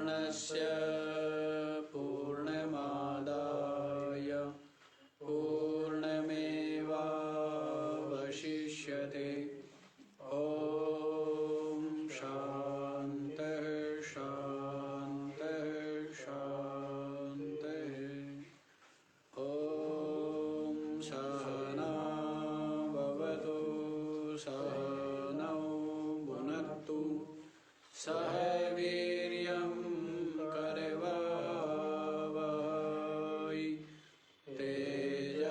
पूर्णस्य पूर्णमादाय पूर्णमेवावशिष्यते। ॐ शान्तिः शान्तिः शान्तिः। ॐ सहना भवतु सहनौ भुनक्तु सह वीर्यं करवावहै तेजस्विनावधीतमस्तु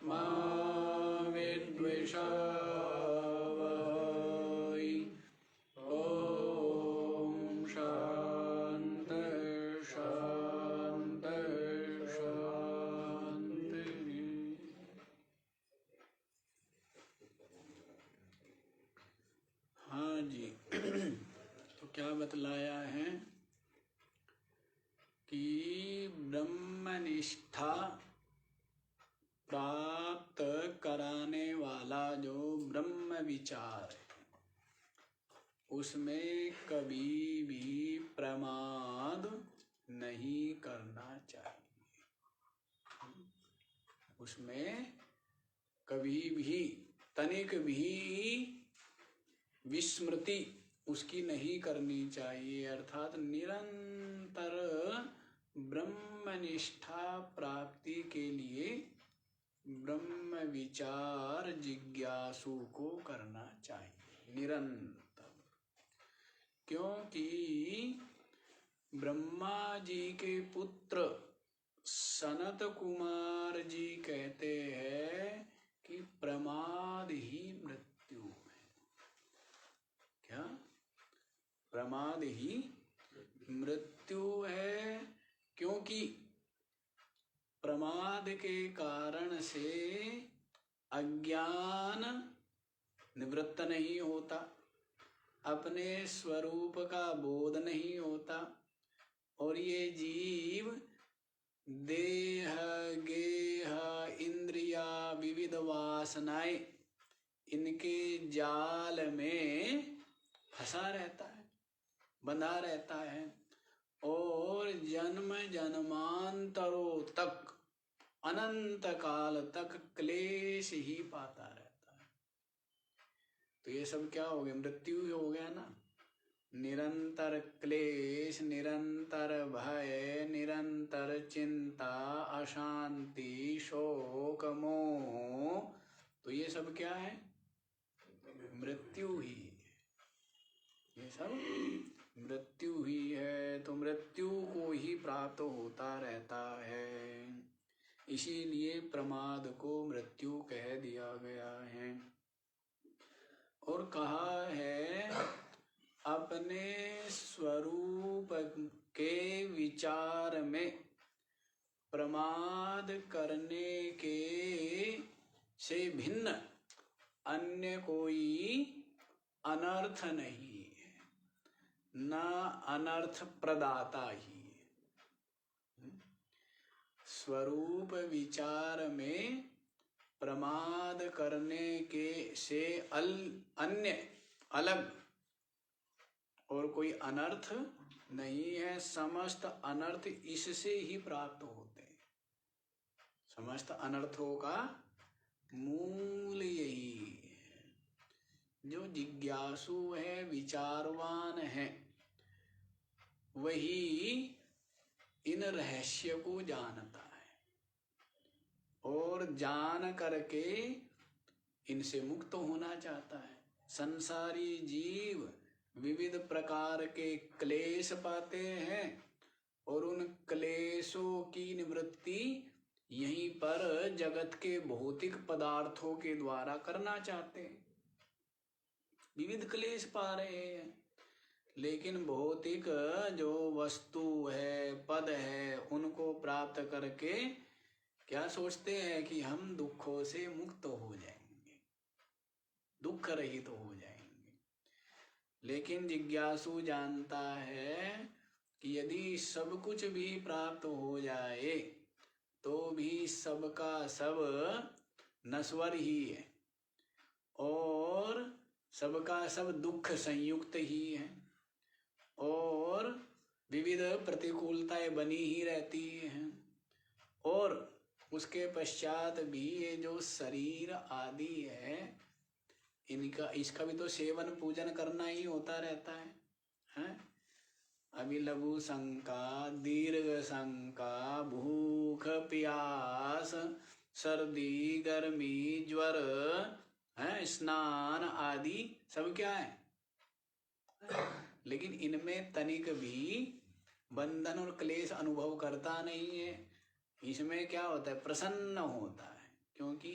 मा विद्विषावहै। ॐ शान्तिः शान्तिः शान्तिः। हाँ जी तो क्या बतलाया है कि ब्रह्मनिष्ठा प्राप्त कराने वाला जो ब्रह्म विचार है उसमें कभी भी प्रमाद नहीं करना चाहिए। उसमें कभी भी तनिक भी विस्मृति उसकी नहीं करनी चाहिए। अर्थात निरंतर ब्रह्मनिष्ठा प्राप्ति के लिए ब्रह्म विचार जिज्ञासु को करना चाहिए निरंतर। क्योंकि ब्रह्मा जी के पुत्र सनत कुमार जी कहते हैं कि प्रमाद ही मृत्यु है। क्या? प्रमाद ही मृत्यु है। क्योंकि प्रमाद के कारण से अज्ञान निवृत्त नहीं होता, अपने स्वरूप का बोध नहीं होता, और ये जीव देह गेह इंद्रिया विविध वासनाएं इनके जाल में फंसा रहता है, बंधा रहता है, और जन्म जन्मांतरों तक अनंत काल तक क्लेश ही पाता रहता है। तो ये सब क्या हो गया? मृत्यु ही हो गया ना। निरंतर क्लेश, निरंतर भय, निरंतर चिंता, अशांति, शोक, मोह, तो ये सब क्या है? मृत्यु ही है। ये सब मृत्यु ही है। तो मृत्यु को ही प्राप्त होता रहता है। इसीलिए प्रमाद को मृत्यु कह दिया गया है। और कहा है अपने स्वरूप के विचार में प्रमाद करने के से भिन्न अन्य कोई अनर्थ नहीं है, न अनर्थ प्रदाता ही है। स्वरूप विचार में प्रमाद करने के से अन्य अलग और कोई अनर्थ नहीं है। समस्त अनर्थ इससे ही प्राप्त होते हैं। समस्त अनर्थों का मूल यही है। जो जिज्ञासु है, विचारवान है, वही इन रहस्य को जानता है और जान करके इनसे मुक्त होना चाहता है। संसारी जीव विविध प्रकार के क्लेश पाते हैं और उन क्लेशों की निवृत्ति यहीं पर जगत के भौतिक पदार्थों के द्वारा करना चाहते हैं। विविध क्लेश पा रहे हैं, लेकिन भौतिक जो वस्तु है, पद है, उनको प्राप्त करके क्या सोचते हैं कि हम दुखों से मुक्त हो जाएंगे, दुख रहित हो जाएंगे। लेकिन जिज्ञासु जानता है कि यदि सब कुछ भी प्राप्त हो जाए तो भी सबका सब नश्वर ही है और सबका सब दुख संयुक्त ही है और विविध प्रतिकूलताएं बनी ही रहती हैं। और उसके पश्चात भी ये जो शरीर आदि है इसका भी तो सेवन पूजन करना ही होता रहता है, हैं? अभी लघु शंका, दीर्घ शंका, भूख प्यास, सर्दी गर्मी, ज्वर, है, स्नान आदि सब क्या है, लेकिन इनमें तनिक भी बंधन और क्लेश अनुभव करता नहीं है। इसमें क्या होता है, प्रसन्न होता है, क्योंकि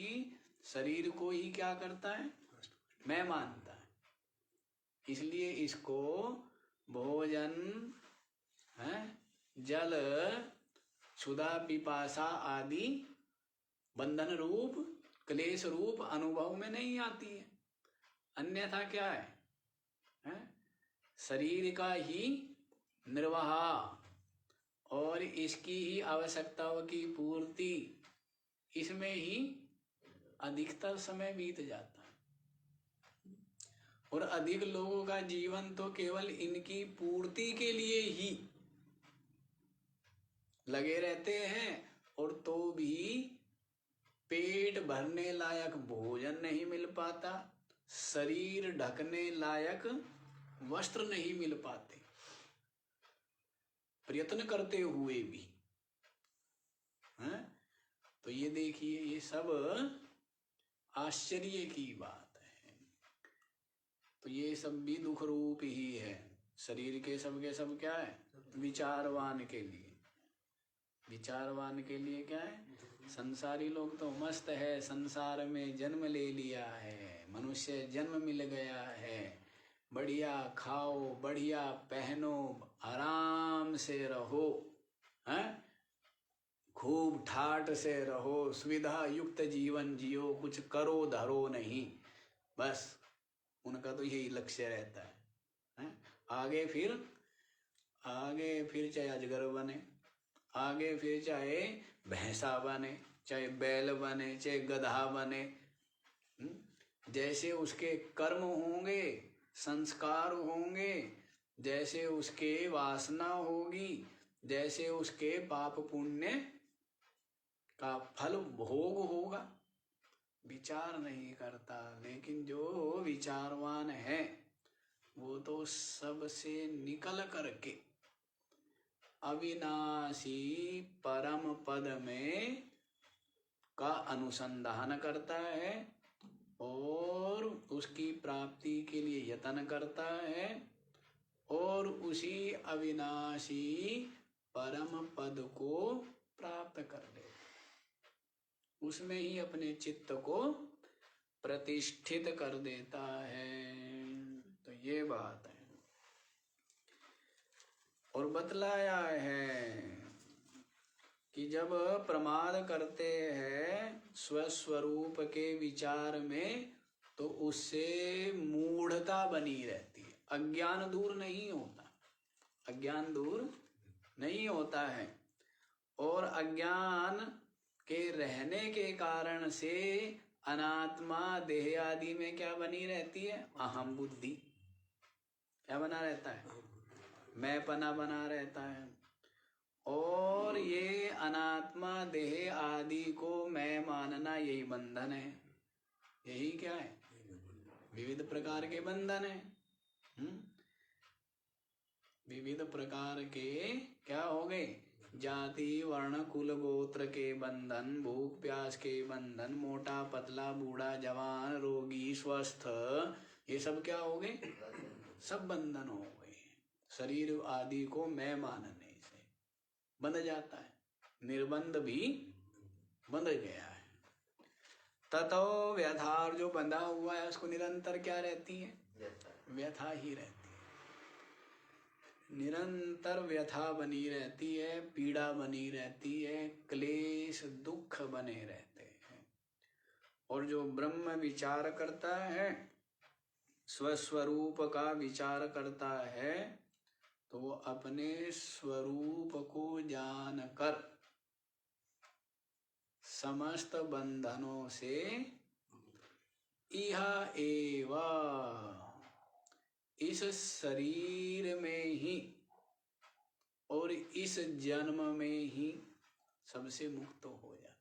शरीर को ही क्या करता है, मैं मानता है। इसलिए इसको भोजन, है, जल, क्षुधा पिपासा आदि बंधन रूप क्लेश रूप अनुभव में नहीं आती है। अन्यथा क्या है? शरीर का ही निर्वाह और इसकी ही आवश्यकताओं की पूर्ति, इसमें ही अधिकतर समय बीत जाता है। और अधिक लोगों का जीवन तो केवल इनकी पूर्ति के लिए ही लगे रहते हैं, और तो भी पेट भरने लायक भोजन नहीं मिल पाता, शरीर ढकने लायक वस्त्र नहीं मिल पाते, प्रयत्न करते हुए भी, हैं? तो ये देखिए, ये सब आश्चर्य की बात है। तो ये सब भी दुख रूप ही है। शरीर के सब क्या है, विचारवान के लिए, विचारवान के लिए क्या है, संसारी लोग तो मस्त है, संसार में जन्म ले लिया है, मनुष्य जन्म मिल गया है, बढ़िया खाओ, बढ़िया पहनो, आराम से रहो, हैं, खूब ठाठ से रहो, सुविधा युक्त जीवन जियो, कुछ करो धरो नहीं, बस उनका तो यही लक्ष्य रहता है, हैं? आगे फिर चाहे अजगर बने, आगे फिर चाहे भैंसा बने, चाहे बैल बने, चाहे गधा बने, जैसे उसके कर्म होंगे, संस्कार होंगे, जैसे उसके वासना होगी, जैसे उसके पाप पुण्य का फल भोग होगा। विचार नहीं करता, लेकिन जो विचारवान है वो तो सबसे निकल करके अविनाशी परम पद में का अनुसंधान करता है और उसकी प्राप्ति के लिए यत्न करता है, और उसी अविनाशी परम पद को प्राप्त कर ले, उसमें ही अपने चित्त को प्रतिष्ठित कर देता है। तो ये बात है। और बतलाया है कि जब प्रमाद करते हैं स्वस्वरूप के विचार में, तो उससे मूढ़ता बनी रहती है, अज्ञान दूर नहीं होता, अज्ञान दूर नहीं होता है। और अज्ञान के रहने के कारण से अनात्मा देह आदि में क्या बनी रहती है, अहम बुद्धि, क्या बना रहता है, मैंपना बना रहता है। और ये अनात्मा देह आदि को मैं मानना, यही बंधन है, यही क्या है, विविध प्रकार के बंधन है। विविध प्रकार के क्या हो गए, जाति वर्ण कुल गोत्र के बंधन, भूख प्यास के बंधन, मोटा पतला बूढ़ा जवान रोगी स्वस्थ, ये सब क्या हो गए, सब बंधन हो गए। शरीर आदि को मैं मानने से बंध जाता है, निर्बंध भी बंध गया है। ततो व्यथा, जो बंधा हुआ है उसको निरंतर क्या रहती है, व्यथा ही रहती है, निरंतर व्यथा बनी रहती है, पीड़ा बनी रहती है, क्लेश दुख बने रहते हैं। और जो ब्रह्म विचार करता है, स्वस्वरूप का विचार करता है, तो वो अपने स्वरूप को जानकर समस्त बंधनों से इह एव इस शरीर में ही और इस जन्म में ही सबसे मुक्त हो जाता है।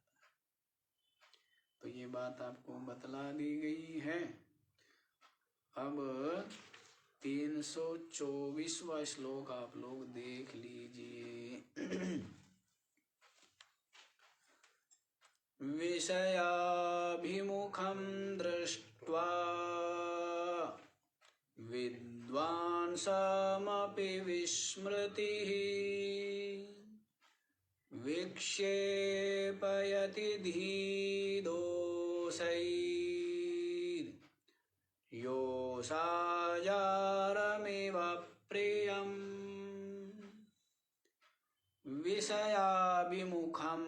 तो ये बात आपको बतला दी गई है। अब 324वां श्लोक आप लोग देख लीजिए। विषयाभिमुखं दृष्ट्वा विद्वांसमपि विस्मृतिः विक्षेपयति धीदोषैर्योषायारमिव प्रियम्। विषयाभिमुखं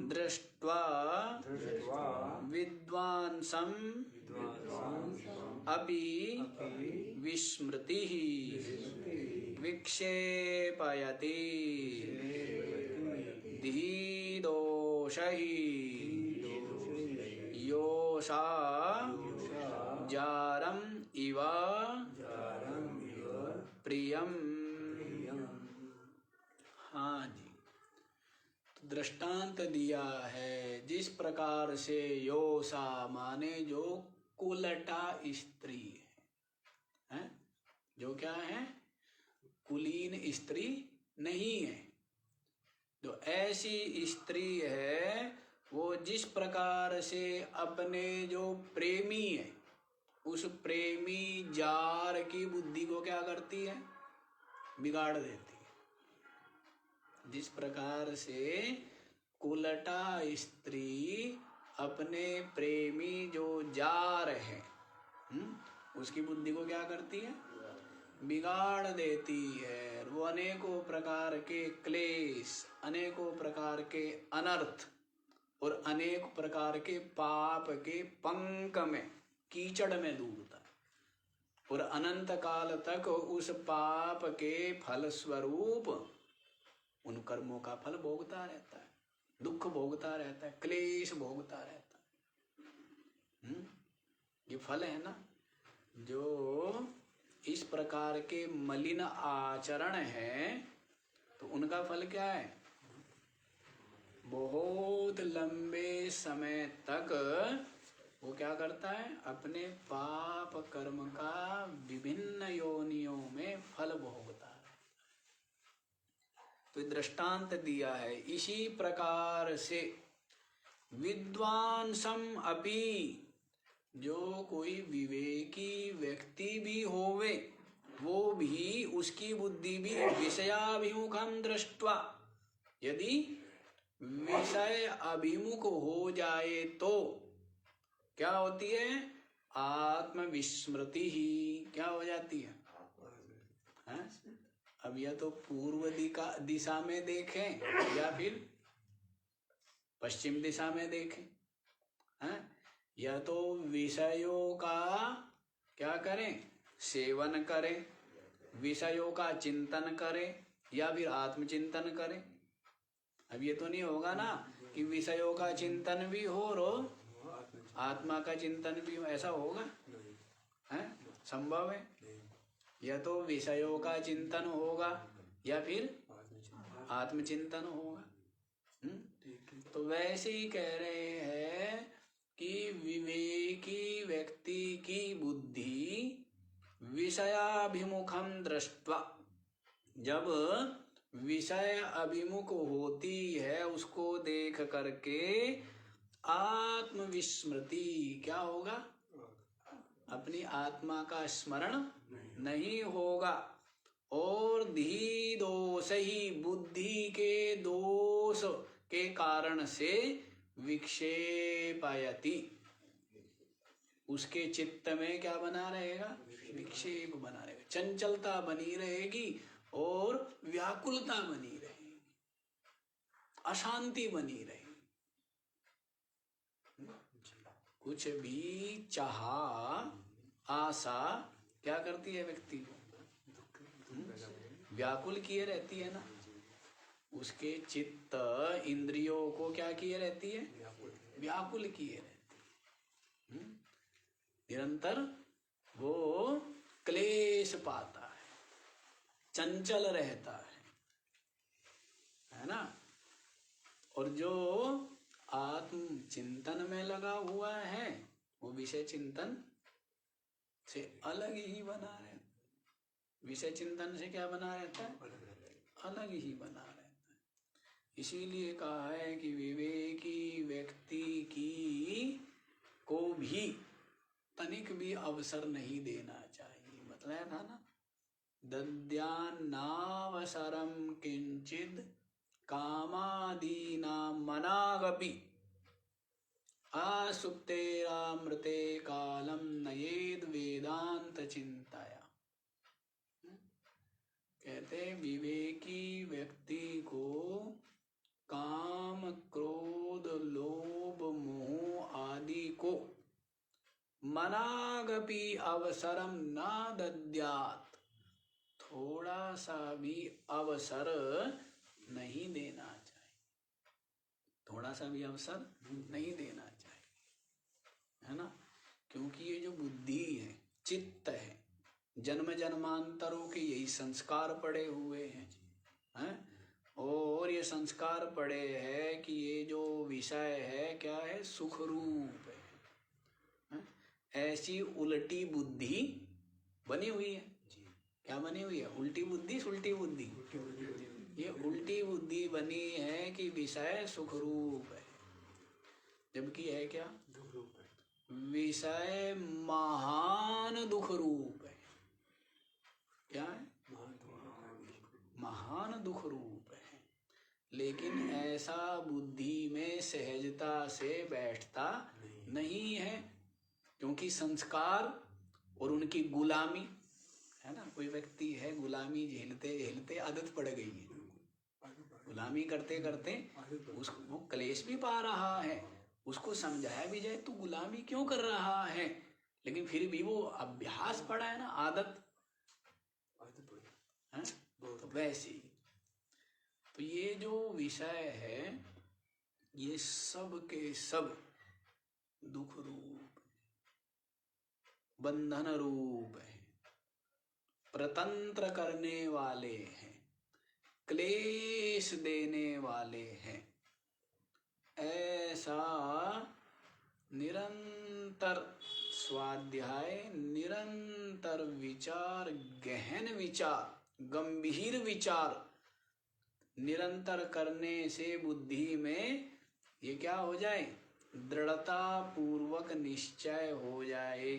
दृष्ट्वा विद्वांसं अपि विस्मृतिः विक्षेपयति धीदोषैः योषायारम् इव प्रियम्। हाँ जी, तो दृष्टांत दिया है जिस प्रकार से योषा माने जो कुलटा स्त्री है, जो क्या है, कुलीन स्त्री नहीं है। जो ऐसी स्त्री है वो जिस प्रकार से अपने जो प्रेमी है उस प्रेमी जार की बुद्धि को क्या करती है, बिगाड़ देती है। जिस प्रकार से कुलटा स्त्री अपने प्रेमी जो जार है उसकी बुद्धि को क्या करती है, बिगाड़ देती है। वो अनेकों प्रकार के क्लेश, अनेकों प्रकार के अनर्थ और अनेक प्रकार के पाप के पंक में, कीचड़ में डूबता है और अनंत काल तक उस पाप के फल स्वरूप उन कर्मों का फल भोगता रहता है, दुख भोगता रहता है, क्लेश भोगता रहता है। ये फल है ना, जो इस प्रकार के मलिन आचरण है तो उनका फल क्या है, बहुत लंबे समय तक वो क्या करता है, अपने पाप कर्म का विभिन्न योनियों में फल भोगता है। तो दृष्टांत दिया है। इसी प्रकार से विद्वांसम अपि, जो कोई विवेकी व्यक्ति भी होवे वो भी, उसकी बुद्धि भी विषयाभिमुखम दृष्ट्वा, यदि विषय अभिमुख हो जाए तो क्या होती है, आत्मविस्मृति ही क्या हो जाती है, हैं? अब या तो पूर्व दिशा में देखें या फिर पश्चिम दिशा में देखें, हैं? या तो विषयों का क्या करें, सेवन करें, विषयों का चिंतन करें या फिर आत्मचिंतन करें। अब ये तो नहीं होगा ना कि विषयों का चिंतन भी हो और आत्मा का चिंतन भी हो, ऐसा होगा, हैं? संभव है? या तो विषयों का चिंतन होगा या फिर आत्मचिंतन होगा। तो वैसे ही कह रहे हैं कि विवेकी व्यक्ति की बुद्धि विषयाभिमुखम दृष्ट्वा, जब विषय अभिमुख होती है उसको देख करके आत्मविस्मृति क्या होगा, अपनी आत्मा का स्मरण नहीं होगा और धी दोष ही, बुद्धि के दोष के कारण से विक्षेपयति, उसके चित्त में क्या बना रहेगा, विक्षेप बना रहेगा, चंचलता बनी रहेगी और व्याकुलता बनी रहेगी, अशांति बनी रहेगी। कुछ भी चाहा, आशा क्या करती है व्यक्ति को, व्याकुल किए रहती है ना, उसके चित्त इंद्रियों को क्या किए रहती है, व्याकुल किए रहती है। निरंतर पाता है, चंचल रहता है ना। और जो आत्म चिंतन में लगा हुआ है वो विषय चिंतन से अलग ही बना रहता है। विषय चिंतन से क्या बना रहता है? अलग ही बना रहता है। इसीलिए कहा है कि विवेकी व्यक्ति की को भी तनिक भी अवसर नहीं देना चाहिए। मतलब था ना, दद्यान्नावसरम किंचिद कामादीना मनागपि आसुप्तेरामृते कालम नयेद वेदांत चिंताया। कहते विवेकी व्यक्ति को काम क्रोध लोभ मोह आदि को मनागपि अवसरम न दद्यात्, थोड़ा सा भी अवसर नहीं देना चाहिए। थोड़ा सा भी अवसर नहीं देना चाहिए, है ना। क्योंकि ये जो बुद्धि है, चित्त है, जन्म जन्मांतरों के यही संस्कार पड़े हुए हैं। और ये संस्कार पड़े हैं कि ये जो विषय है क्या है? सुख रूप है। ऐसी उल्टी बुद्धि बनी हुई है। क्या बनी हुई है? उल्टी बुद्धि, सुल्टी बुद्धि। ये उल्टी बुद्धि बनी है कि विषय सुख रूप है, जबकि है क्या? दुख रूप है। विषय महान दुख रूप है। क्या है? महान दुख रूप है। लेकिन ऐसा बुद्धि में सहजता से बैठता नहीं है, क्योंकि संस्कार और उनकी गुलामी है ना। कोई व्यक्ति है, गुलामी झेलते झेलते आदत पड़ गई है, गुलामी करते करते उसको वो क्लेश भी पा रहा है। उसको समझाया भी जाए तू गुलामी क्यों कर रहा है, लेकिन फिर भी वो अभ्यास पड़ा है ना, आदत है। तो वैसे ही तो ये जो विषय है ये सब के सब दुख रूप, बंधन रूप है, प्रतंत्र करने वाले हैं, क्लेश देने वाले हैं। ऐसा निरंतर स्वाध्याय, निरंतर विचार, गहन विचार, गंभीर विचार निरंतर करने से बुद्धि में ये क्या हो जाए? दृढ़ता पूर्वक निश्चय हो जाए।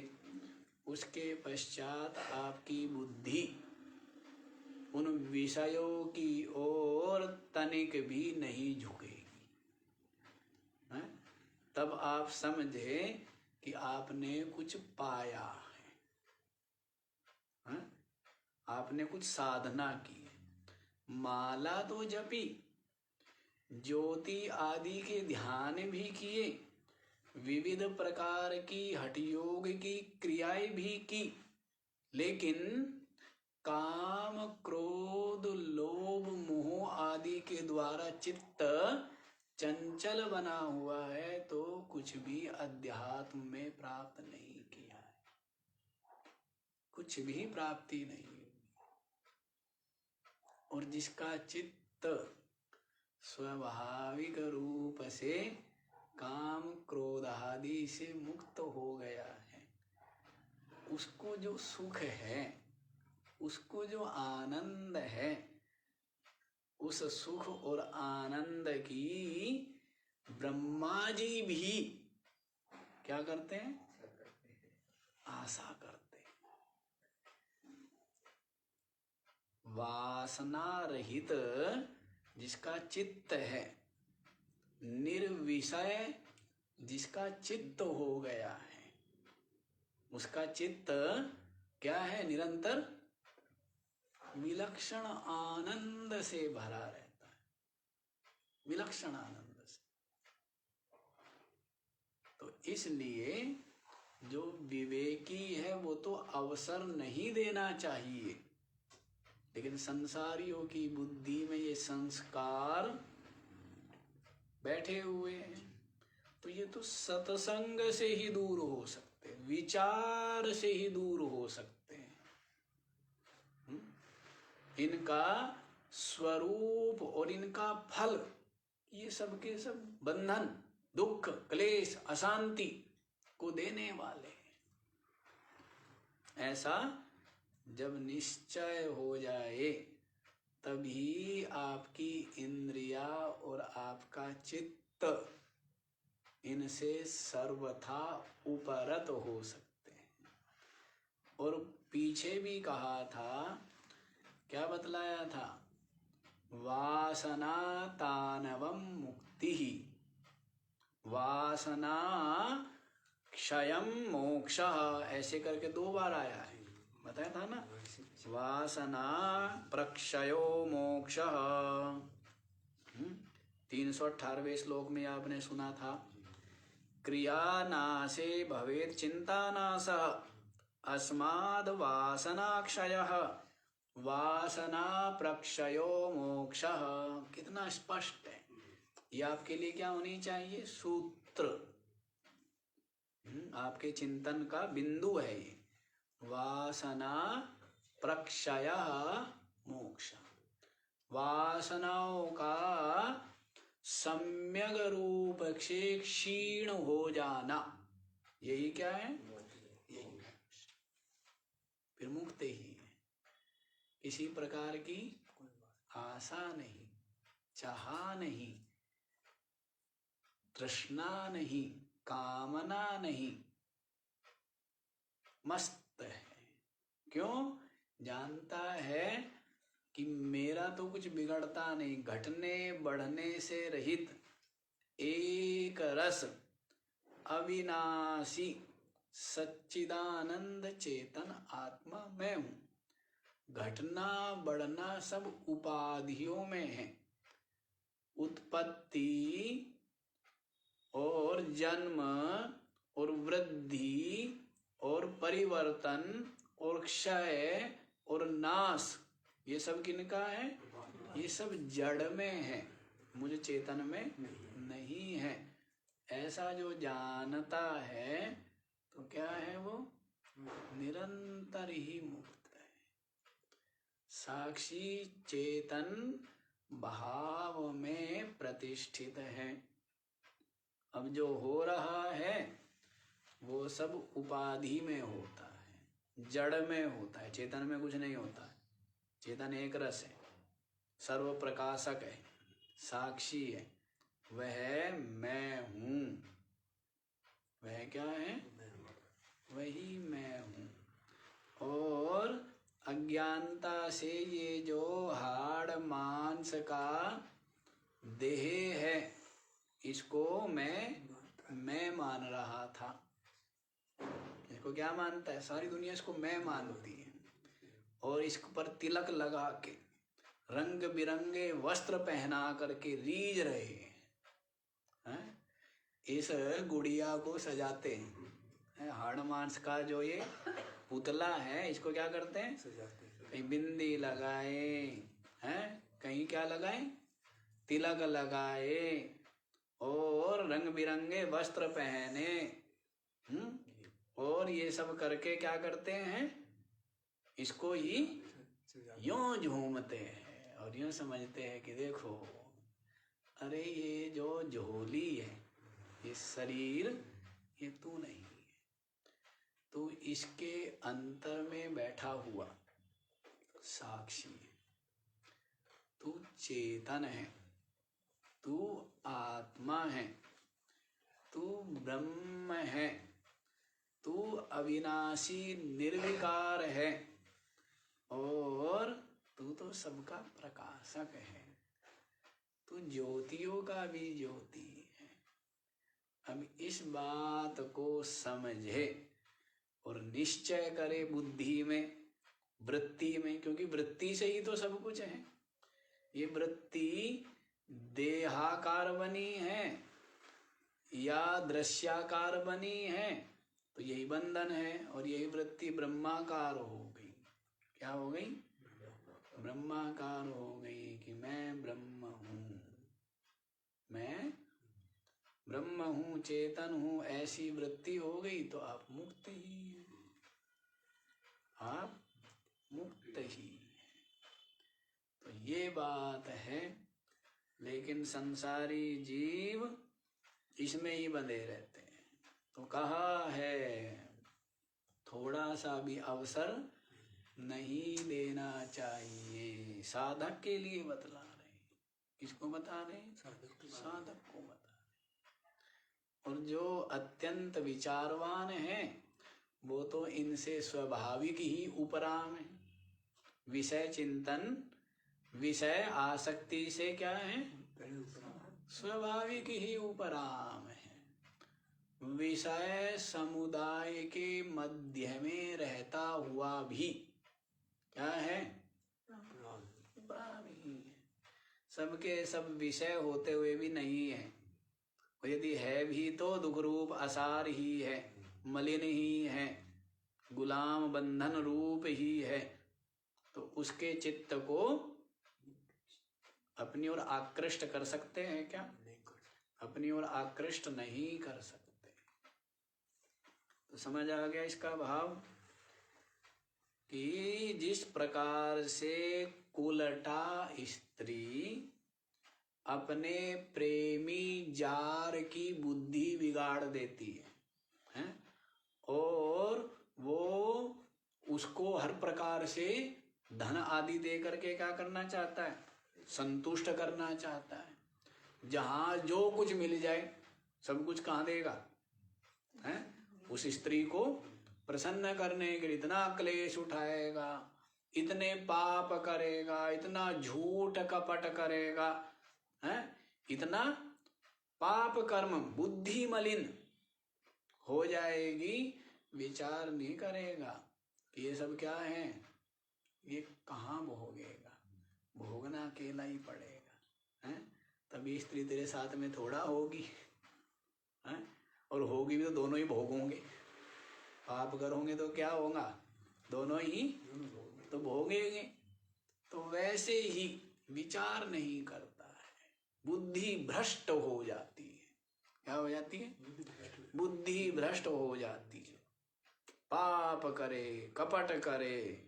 उसके पश्चात आपकी बुद्धि उन विषयों की ओर तनिक भी नहीं झुकेगी। तब आप समझे कि आपने कुछ पाया है, आपने कुछ साधना की। माला तो जपी, ज्योति आदि के ध्यान भी किए, विविध प्रकार की हठ योग की क्रियाएं भी की, लेकिन काम क्रोध लोभ मोह आदि के द्वारा चित्त चंचल बना हुआ है, तो कुछ भी अध्यात्म में प्राप्त नहीं किया है, कुछ भी प्राप्ति नहीं। और जिसका चित्त स्वाभाविक रूप से काम क्रोध आदि से मुक्त हो गया है, उसको जो सुख है, उसको जो आनंद है, उस सुख और आनंद की ब्रह्मा जी भी क्या करते हैं? आशा करते हैं। वासना रहित जिसका चित्त है, निर्विषय जिसका चित्त हो गया है, उसका चित्त क्या है? निरंतर विलक्षण आनंद से भरा रहता है, विलक्षण आनंद से। तो इसलिए जो विवेकी है वो तो अवसर नहीं देना चाहिए, लेकिन संसारियों की बुद्धि में ये संस्कार बैठे हुए हैं, तो ये तो सत्संग से ही दूर हो सकते हैं, विचार से ही दूर हो सकते हैं। इनका स्वरूप और इनका फल, ये सब के सब बंधन, दुख, क्लेश, अशांति को देने वाले हैं। ऐसा जब निश्चय हो जाए तभी आपकी इंद्रिया और आपका चित्त इनसे सर्वथा उपरत हो सकते हैं। और पीछे भी कहा था, क्या बतलाया था? वासना तानवम मुक्ति, वासना क्षयम मोक्ष, ऐसे करके 2 बार आया है, बताया था ना। वासना प्रक्षयो मोक्ष, 318वें श्लोक में आपने सुना था। क्रिया नाशे भवेत् चिंता नाशः, अस्माद् वासना क्षयः, वासना प्रक्षयो मोक्षः। कितना स्पष्ट है। ये आपके लिए क्या होनी चाहिए? सूत्र, आपके चिंतन का बिंदु है ये। वासना प्रक्षयः मोक्ष, वासनाओं का सम्यक रूप से क्षीण हो जाना, यही क्या है? यही फिर मुक्त ही है। किसी प्रकार की आशा नहीं, चाह नहीं, तृष्णा नहीं, कामना नहीं, मस्त है। क्यों? जानता है कि मेरा तो कुछ बिगड़ता नहीं, घटने बढ़ने से रहित एक रस अविनाशी सच्चिदानंद चेतन आत्मा मैं हूं। घटना बढ़ना सब उपाधियों में है। उत्पत्ति और जन्म और वृद्धि और परिवर्तन और क्षय और नाश, ये सब किनका है? ये सब जड़ में है, मुझे चेतन में नहीं है। ऐसा जो जानता है तो क्या है वो? निरंतर ही मुक्त है। साक्षी चेतन भाव में प्रतिष्ठित है। अब जो हो रहा है वो सब उपाधि में होता है, जड़ में होता है, चेतन में कुछ नहीं होता है। चेतन एक रस है, सर्व प्रकाशक है, साक्षी है, वह मैं हूं। वह क्या है? वही मैं हूं। और अज्ञानता से ये जो हाड़ मांस का देह है, इसको मैं मान रहा था। इसको क्या मानता है? सारी दुनिया इसको मैं मानती है। और इस पर तिलक लगा के, रंग बिरंगे वस्त्र पहना करके रीझ रहे हैं। इस गुड़िया को सजाते हैं। हाड़ मांस का जो ये पुतला है, इसको क्या करते हैं? सजाते हैं। कहीं बिंदी लगाए हैं, कहीं क्या लगाए? तिलक लगाए और रंग बिरंगे वस्त्र पहने, और ये सब करके क्या करते हैं? इसको ही यूं झूमते हैं और यूं समझते हैं कि देखो, अरे ये जो झोली है, ये शरीर, ये तू नहीं है, तू इसके अंतर में बैठा हुआ साक्षी है, तू चेतन है, तू आत्मा है, तू ब्रह्म है, तू अविनाशी निर्विकार है, और तू तो सबका प्रकाशक है, तू ज्योतियों का भी ज्योति है। अब इस बात को समझे और निश्चय करे बुद्धि में, वृत्ति में, क्योंकि वृत्ति से ही तो सब कुछ है। ये वृत्ति देहाकार बनी है या दृश्याकार बनी है, तो यही बंधन है। और यही वृत्ति ब्रह्माकार हो गई। क्या हो गई? ब्रह्माकार हो गई कि मैं ब्रह्म हूं, मैं ब्रह्म हूं, चेतन हूं। ऐसी वृत्ति हो गई तो आप मुक्त ही हैं, आप मुक्त ही हैं। बात है, लेकिन संसारी जीव इसमें ही बंधे रहते हैं। तो कहा है थोड़ा सा भी अवसर नहीं देना चाहिए। साधक के लिए बतला रहे हैं। किसको बता रहे हैं? साधक को बता रहे। और जो अत्यंत विचारवान है वो तो इनसे स्वाभाविक ही उपराम है। विषय चिंतन, विषय आसक्ति से क्या है? स्वाभाविक ही उपराम है। विषय समुदाय के मध्य में रहता हुआ भी क्या है? उपराम ही है। सबके सब विषय होते हुए भी नहीं है। यदि है भी तो दुख रूप असार ही है, मलिन ही है, गुलाम बंधन रूप ही है। तो उसके चित्त को अपनी ओर आकृष्ट कर सकते हैं क्या? अपनी ओर आकृष्ट नहीं कर सकते। तो समझ आ गया इसका भाव कि जिस प्रकार से कुलटा स्त्री अपने प्रेमी जार की बुद्धि बिगाड़ देती है, और वो उसको हर प्रकार से धन आदि दे करके क्या करना चाहता है? संतुष्ट करना चाहता है। जहां जो कुछ मिल जाए सब कुछ कहाँ देगा? है उस स्त्री को प्रसन्न करने के लिए इतना क्लेश उठाएगा, इतने पाप करेगा, इतना झूठ कपट करेगा, है इतना पाप कर्म, बुद्धि मलिन हो जाएगी। विचार नहीं करेगा कि ये सब क्या है, ये कहाँ भोगेगा, भोगना अकेला ही पड़ेगा। है तभी स्त्री तेरे साथ में थोड़ा होगी, है और होगी भी तो दोनों ही भोगोगे। पाप करोगे तो क्या होगा? दोनों ही तो भोगेंगे। तो वैसे ही विचार नहीं करता है, बुद्धि भ्रष्ट हो जाती है। क्या हो जाती है? बुद्धि भ्रष्ट हो जाती है। पाप करे, कपट करे,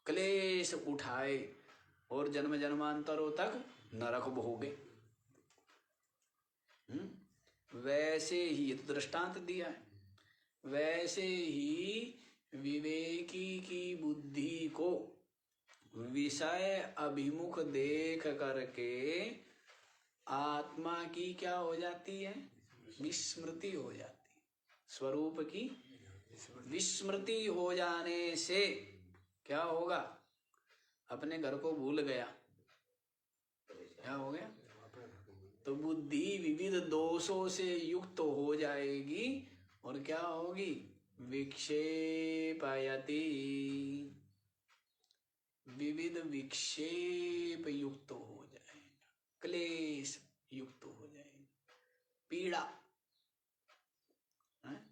क्लेश उठाए और जन्म जन्मांतरों तक नरक भोगे। वैसे ही ये तो दृष्टांत दिया है। वैसे ही विवेकी की बुद्धि को विषय अभिमुख देख करके आत्मा की क्या हो जाती है? विस्मृति हो जाती है। स्वरूप की विस्मृति हो जाने से क्या होगा? अपने घर को भूल गया। क्या हो गया? तो बुद्धि विविध दोषों से युक्त हो जाएगी और क्या होगी? विक्षेपयति, विविध विक्षेप युक्त हो जाएगा, क्लेश युक्त हो जाएगा, पीड़ा है?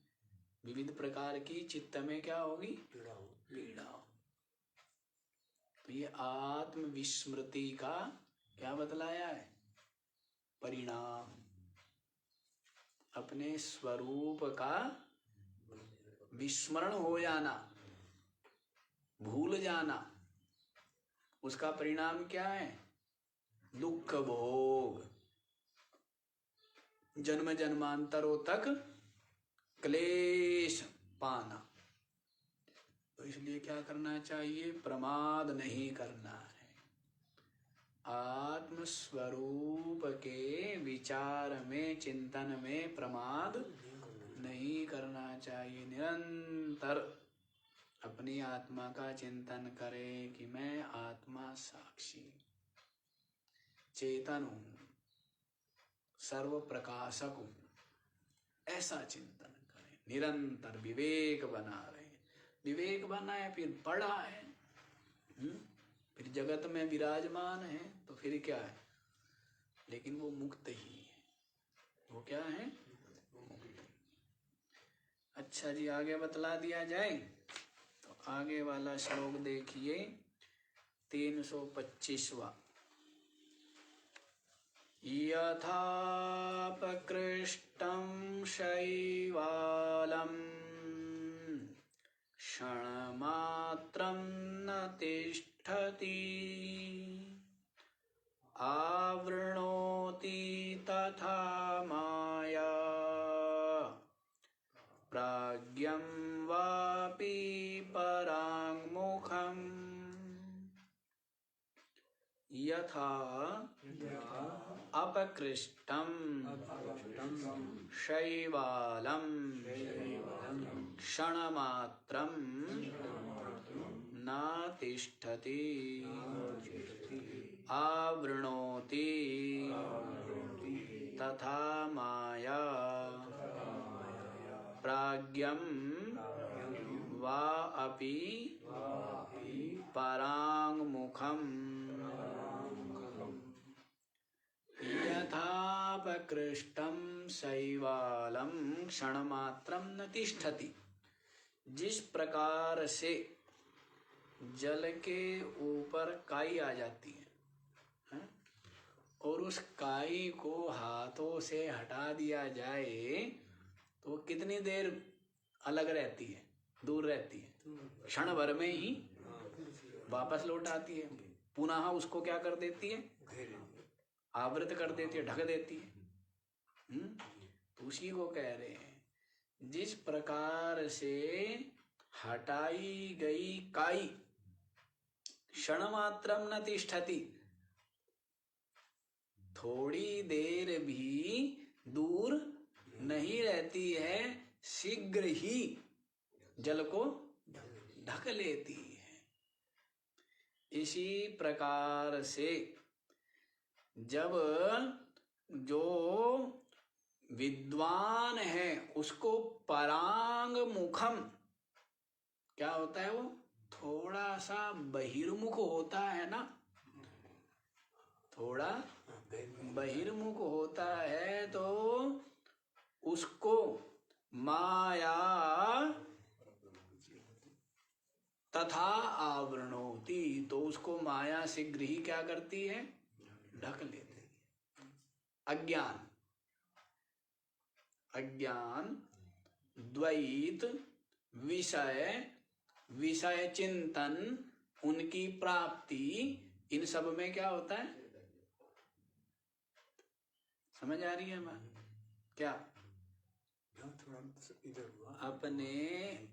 विविध प्रकार की चित्त में क्या होगी? पीड़ा। तो ये आत्म विस्मृति का क्या बतलाया है? परिणाम। अपने स्वरूप का विस्मरण हो जाना, भूल जाना, उसका परिणाम क्या है? दुख भोग, जन्म जन्मांतरों तक क्लेश पाना। तो इसलिए क्या करना चाहिए? प्रमाद नहीं करना है। आत्म स्वरूप के विचार में, चिंतन में प्रमाद नहीं करना चाहिए। निरंतर अपनी आत्मा का चिंतन करे कि मैं आत्मा साक्षी चेतन हूं, सर्व प्रकाशक हूं। ऐसा चिंतन करें, निरंतर विवेक बना रहे। विवेक बना है फिर पढ़ा है, फिर जगत में विराजमान है, तो फिर क्या है? लेकिन वो मुक्त ही है। वो क्या है? मुक्त। अच्छा जी, आगे बतला दिया जाए तो आगे वाला श्लोक देखिए 325वां। यथापकृष्टं शैवालं क्षणमात्रं न तिष्ठति आवृणोति तथा माया प्राज्ञं वापि पराङ्मुखम् यथा अपकृष्टं शैवालं क्षणमात्रं न तिष्ठति आवृणोति तथा माया प्राज्ञं वा अपि पराङ्मुखम् यथापकृष्टं शैवालं क्षणमात्रं न तिष्ठति। जिस प्रकार से जल के ऊपर काई आ जाती है और उस काई को हाथों से हटा दिया जाए तो कितनी देर अलग रहती है, दूर रहती है, क्षण भर में ही वापस लौट आती है। पुनः उसको क्या कर देती है, आवृत कर देती है, ढक देती है। तो उसी को कह रहे हैं, जिस प्रकार से हटाई गई काई क्षण मात्रम न तिष्ठति, थोड़ी देर भी दूर नहीं रहती है, शीघ्र ही जल को ढक लेती है। इसी प्रकार से जब जो विद्वान है उसको परांग मुखम, क्या होता है, वो थोड़ा सा बहिर्मुख होता है ना, थोड़ा बहिर्मुख होता है, तो उसको माया तथा आवृणोति, तो उसको माया शीघ्र ही क्या करती है, ढक लेती है। अज्ञान, अज्ञान, द्वैत, विषय, विषय चिंतन, उनकी प्राप्ति, इन सब में क्या होता है, समझ आ रही है बात क्या? अपने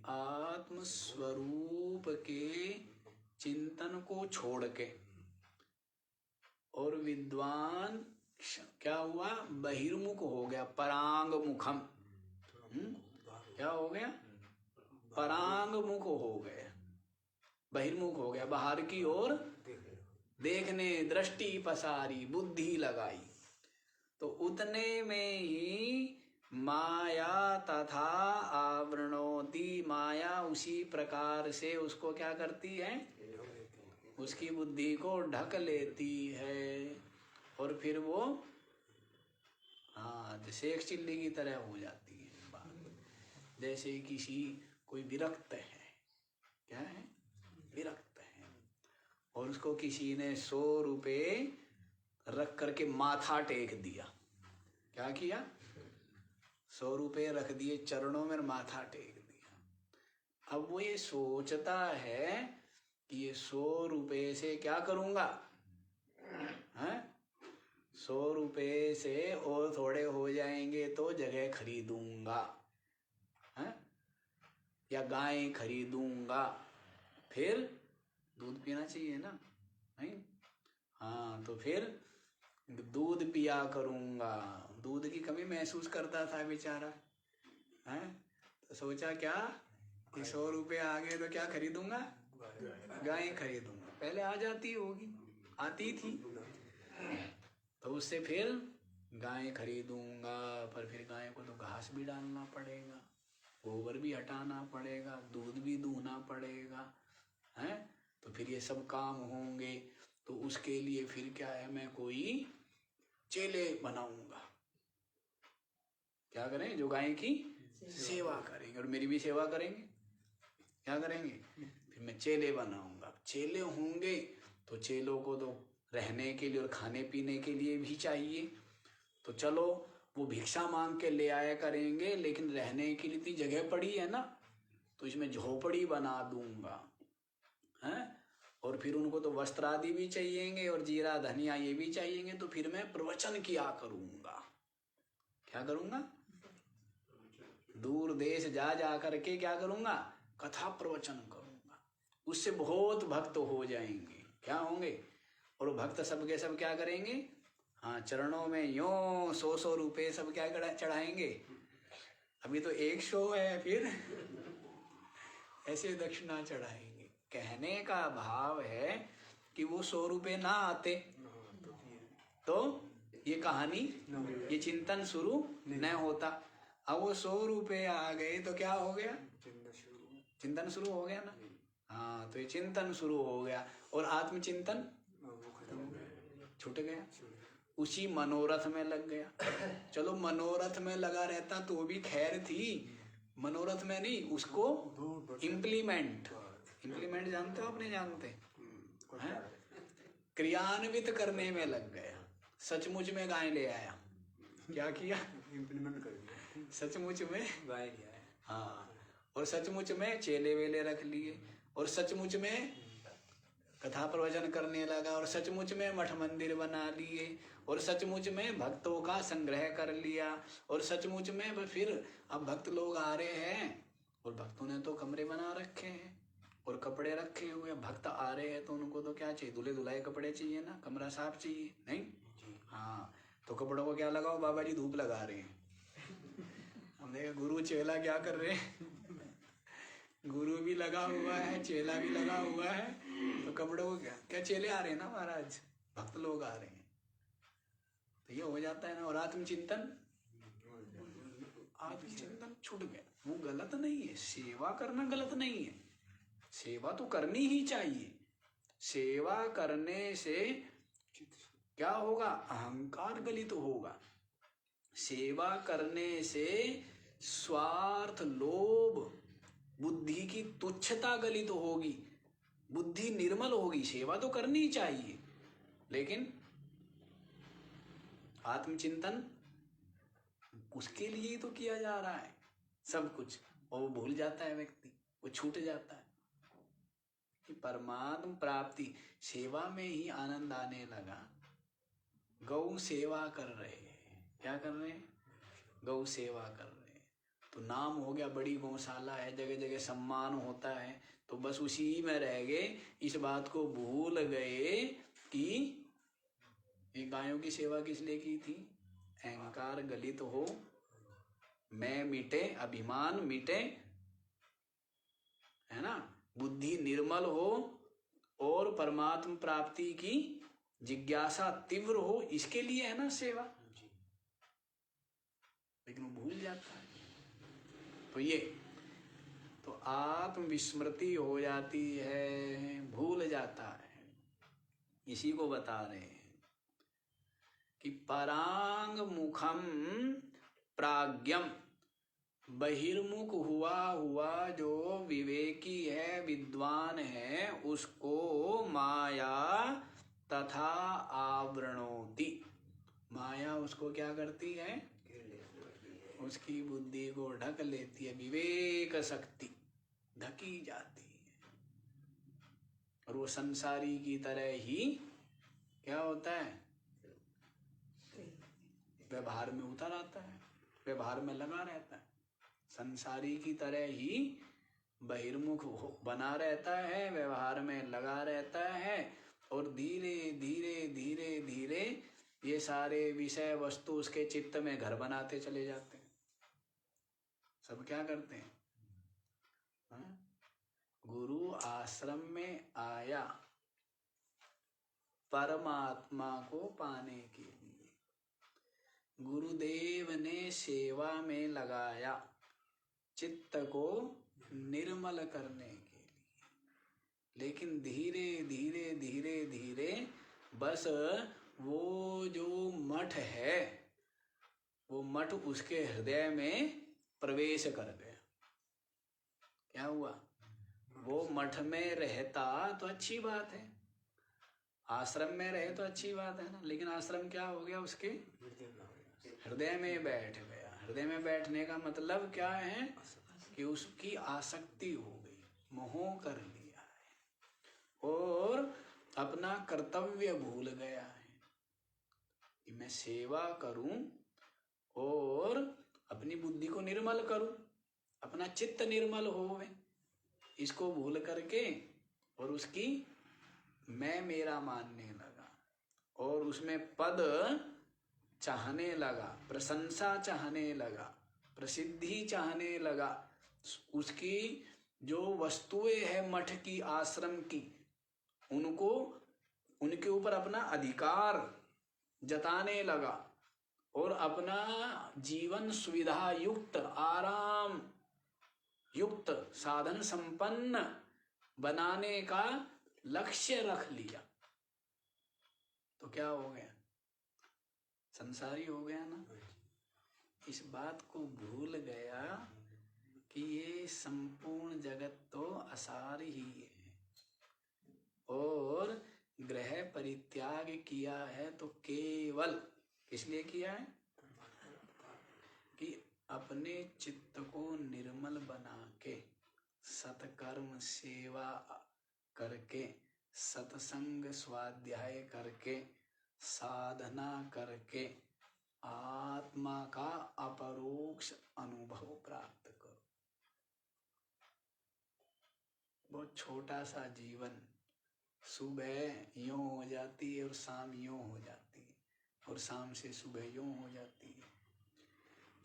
आत्म स्वरूप के चिंतन को छोड़ के, और विद्वान क्या हुआ, बहिर्मुख हो गया, परांग मुखम। क्या हो गया, परांग मुख हो गया, बहिर्मुख हो गया, बाहर की ओर देखने, दृष्टि पसारी, बुद्धि लगाई। तो उतने में ही माया तथा आवृणोति, माया उसी प्रकार से उसको क्या करती है, उसकी बुद्धि को ढक लेती है, और फिर वो जैसे एक चिल्ली की तरह हो जाती है बात। जैसे किसी कोई विरक्त है, क्या है, विरक्त है, और उसको किसी ने 100 रुपये रख करके माथा टेक दिया। क्या किया, 100 रुपये रख दिए चरणों में, माथा टेक दिया। अब वो ये सोचता है कि ये 100 रुपये से क्या करूंगा, 100 रुपये से और थोड़े हो जाएंगे तो जगह खरीदूंगा, या गाय खरीदूंगा, फिर दूध पीना चाहिए ना, नहीं? हाँ, तो फिर दूध पिया करूंगा। दूध की कमी महसूस करता था बेचारा, तो सोचा क्या कि 100 रुपये आ गए तो क्या खरीदूंगा, गाय खरीदूंगा। पहले आ जाती होगी, आती थी, तो उससे फिर गाय खरीदूंगा, पर फिर गाय को तो घास भी डालना पड़ेगा, गोबर भी हटाना पड़ेगा, दूध भी दूहना पड़ेगा, तो फिर ये सब काम होंगे। तो उसके लिए फिर क्या है, मैं कोई चेले बनाऊंगा। क्या करें, जो गाय की सेवा करेंगे और मेरी भी सेवा करेंगे। क्या करेंगे, फिर मैं चेले बनाऊंगा। चेले होंगे तो चेलों को तो रहने के लिए और खाने पीने के लिए भी चाहिए, तो चलो वो भिक्षा मांग के ले आया करेंगे, लेकिन रहने के लिए जगह पड़ी है ना, तो इसमें झोपड़ी बना दूंगा, और फिर उनको तो वस्त्र आदि भी चाहिएंगे और जीरा धनिया ये भी चाहिएंगे, तो फिर मैं प्रवचन किया करूंगा। क्या करूंगा? दूर देश जा जा करके क्या करूंगा? कथा प्रवचन करूंगा। उससे बहुत भक्त हो जाएंगे। क्या होंगे? और भक्त सबके सब क्या करेंगे? हाँ, चरणों में यो 100 रुपये सब क्या चढ़ाएंगे। अभी तो 1 शो है, फिर ऐसे दक्षिणा चढ़ाएंगे। कहने का भाव है कि वो 100 रुपये ना आते तो ये कहानी, ये चिंतन शुरू न होता। अब वो 100 रुपये आ गए तो क्या हो गया? चिंतन शुरू हो गया ना। हाँ, तो ये चिंतन शुरू हो गया और आत्मचिंतन छूट गया, उसी मनोरथ में लग गया। चलो मनोरथ में लगा रहता तो भी खैर थी, मनोरथ में नहीं, उसको इम्प्लीमेंट जानते हो? अपने जानते हैं? क्रियान्वित करने में लग गया। सचमुच में गाय ले आया। क्या किया? इम्प्लीमेंट कर दिया। सचमुच में गाय ले आया। हाँ, और सचमुच में चेले वेले रख लिए और सचमुच में कथा प्रवचन करने लगा और सचमुच में मठ मंदिर बना लिए और सचमुच में भक्तों का संग्रह कर लिया और सचमुच में फिर अब भक्त लोग आ रहे हैं और भक्तों ने तो कमरे बना रखे हैं और कपड़े रखे हुए। भक्त आ रहे हैं तो उनको तो क्या चाहिए? धुले धुलाए कपड़े चाहिए ना, कमरा साफ चाहिए, नहीं? हाँ, तो कपड़ों को क्या लगाओ? बाबा जी धूप लगा रहे हैं। हमने गुरु चेला क्या कर रहे हैं? गुरु भी लगा हुआ है, चेला भी लगा हुआ है, तो कपड़ों को क्या चेले आ रहे हैं ना महाराज, भक्त लोग आ रहे हैं, तो ये हो जाता है ना। और आत्मचिंतन छूट गया। वो गलत नहीं है, सेवा करना गलत नहीं है, सेवा तो करनी ही चाहिए। सेवा करने से क्या होगा? अहंकार गलित होगा। सेवा करने से स्वार्थ, लोभ, बुद्धि की तुच्छता गलित होगी, बुद्धि निर्मल होगी। सेवा तो करनी चाहिए, लेकिन आत्मचिंतन उसके लिए ही तो किया जा रहा है सब कुछ। और वो भूल जाता है व्यक्ति, वो छूट जाता है कि परमात्म प्राप्ति सेवा में ही आनंद आने लगा। गौ सेवा कर रहे हैं, क्या कर रहे हैं? गौ सेवा कर रहे हैं, तो नाम हो गया, बड़ी गौशाला है, जगह जगह सम्मान होता है, तो बस उसी में रह गए। इस बात को भूल गए कि ये गायों की सेवा किस लिए की थी? अहंकार गलित हो, मैं मिटे, अभिमान मिटे, है ना, बुद्धि निर्मल हो और परमात्म प्राप्ति की जिज्ञासा तीव्र हो, इसके लिए है ना सेवा। लेकिन वो भूल जाता है, तो ये तो आत्मविस्मृति हो जाती है, भूल जाता है। इसी को बता रहे हैं कि परांग मुखम प्राज्ञम, बहिर्मुख हुआ जो विवेकी है, विद्वान है, उसको माया तथा आवरणोति, माया उसको क्या करती है? उसकी बुद्धि को ढक लेती है, विवेक शक्ति ढकी जाती है और वो संसारी की तरह ही क्या होता है? व्यवहार में उतर आता है, व्यवहार में लगा रहता है, संसारी की तरह ही बहिर्मुख बना रहता है, व्यवहार में लगा रहता है और धीरे धीरे धीरे धीरे ये सारे विषय वस्तु उसके चित्त में घर बनाते चले जाते हैं। सब क्या करते हैं? गुरु आश्रम में आया परमात्मा को पाने के लिए, गुरुदेव ने सेवा में लगाया चित्त को निर्मल करने के लिए। लेकिन धीरे धीरे धीरे धीरे बस वो जो मठ है, वो मठ उसके हृदय में प्रवेश कर गया। क्या हुआ? वो मठ में रहता तो अच्छी बात है, आश्रम में रहे तो अच्छी बात है ना, लेकिन आश्रम क्या हो गया? उसके हृदय में बैठ गया। हृदय में बैठने का मतलब क्या है? कि उसकी आसक्ति हो गई, मोह कर लिया है और अपना कर्तव्य भूल गया है कि मैं सेवा करूं और अपनी बुद्धि को निर्मल करूं, अपना चित्त निर्मल होवे, इसको भूल करके और उसकी मैं मेरा मानने लगा और उसमें पद चाहने लगा, प्रशंसा चाहने लगा, प्रसिद्धि चाहने लगा, उसकी जो वस्तुएं है मठ की, आश्रम की, उनको उनके ऊपर अपना अधिकार जताने लगा और अपना जीवन सुविधा युक्त, आराम युक्त, साधन संपन्न बनाने का लक्ष्य रख लिया। तो क्या हो गया? संसारी हो गया ना। इस बात को भूल गया कि ये संपूर्ण जगत तो असार ही है और ग्रह परित्याग किया है तो केवल इसलिए किया है कि अपने चित्त को निर्मल बना के सत्कर्म सेवा करके, सत्संग स्वाध्याय करके, साधना करके आत्मा का अपरोक्ष अनुभव प्राप्त करो। बहुत छोटा सा जीवन, सुबह यूं हो जाती है और शाम यूं हो जाती है और शाम से सुबह यूं हो जाती है।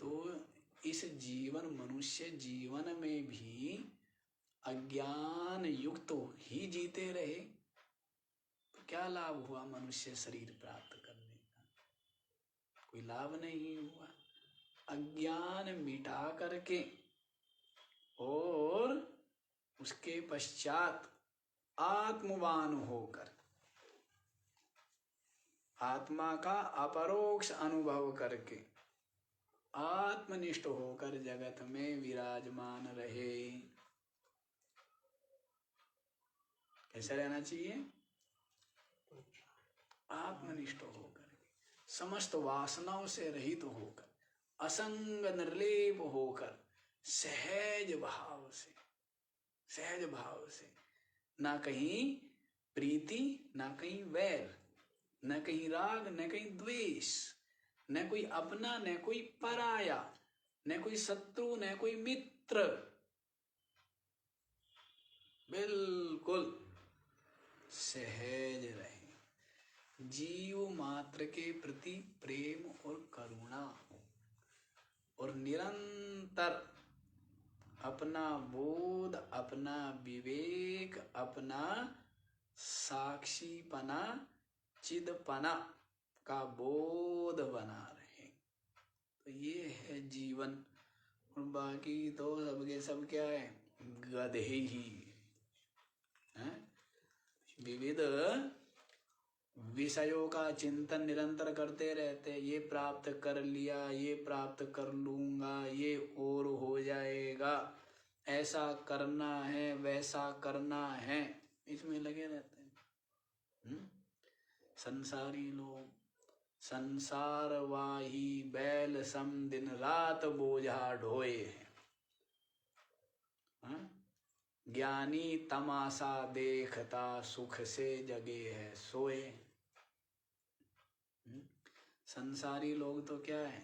तो इस जीवन, मनुष्य जीवन में भी अज्ञान युक्त ही जीते रहे तो क्या लाभ हुआ? मनुष्य शरीर प्राप्त करने का कोई लाभ नहीं हुआ। अज्ञान मिटा करके और उसके पश्चात आत्मवान होकर, आत्मा का अपरोक्ष अनुभव करके, आत्मनिष्ठ होकर जगत में विराजमान रहे। कैसा रहना चाहिए? आत्मनिष्ठ होकर, समस्त वासनाओं से रहित होकर, असंग निर्लेप होकर, सहज भाव से, सहज भाव से, ना कहीं प्रीति, ना कहीं वैर, न कहीं राग, न कहीं द्वेष, न कोई अपना, न कोई पराया, न कोई शत्रु, न कोई मित्र, बिल्कुल सहज रहे। जीव मात्र के प्रति प्रेम और करुणा हो और निरंतर अपना बोध, अपना विवेक, अपना साक्षीपना, चिदपना का बोध बना रहे। तो ये है जीवन। और बाकी तो सबके सब क्या है? गधे ही हैं। विविध विषयों का चिंतन निरंतर करते रहते, ये प्राप्त कर लिया, ये प्राप्त कर लूंगा, ये और हो जाएगा, ऐसा करना है, वैसा करना है, इसमें लगे रहते हैं। संसारी लोग संसार वाही बैल सम दिन रात बोझा ढोए हैं। ज्ञानी तमाशा देखता सुख से जगे है सोए। संसारी लोग तो क्या है?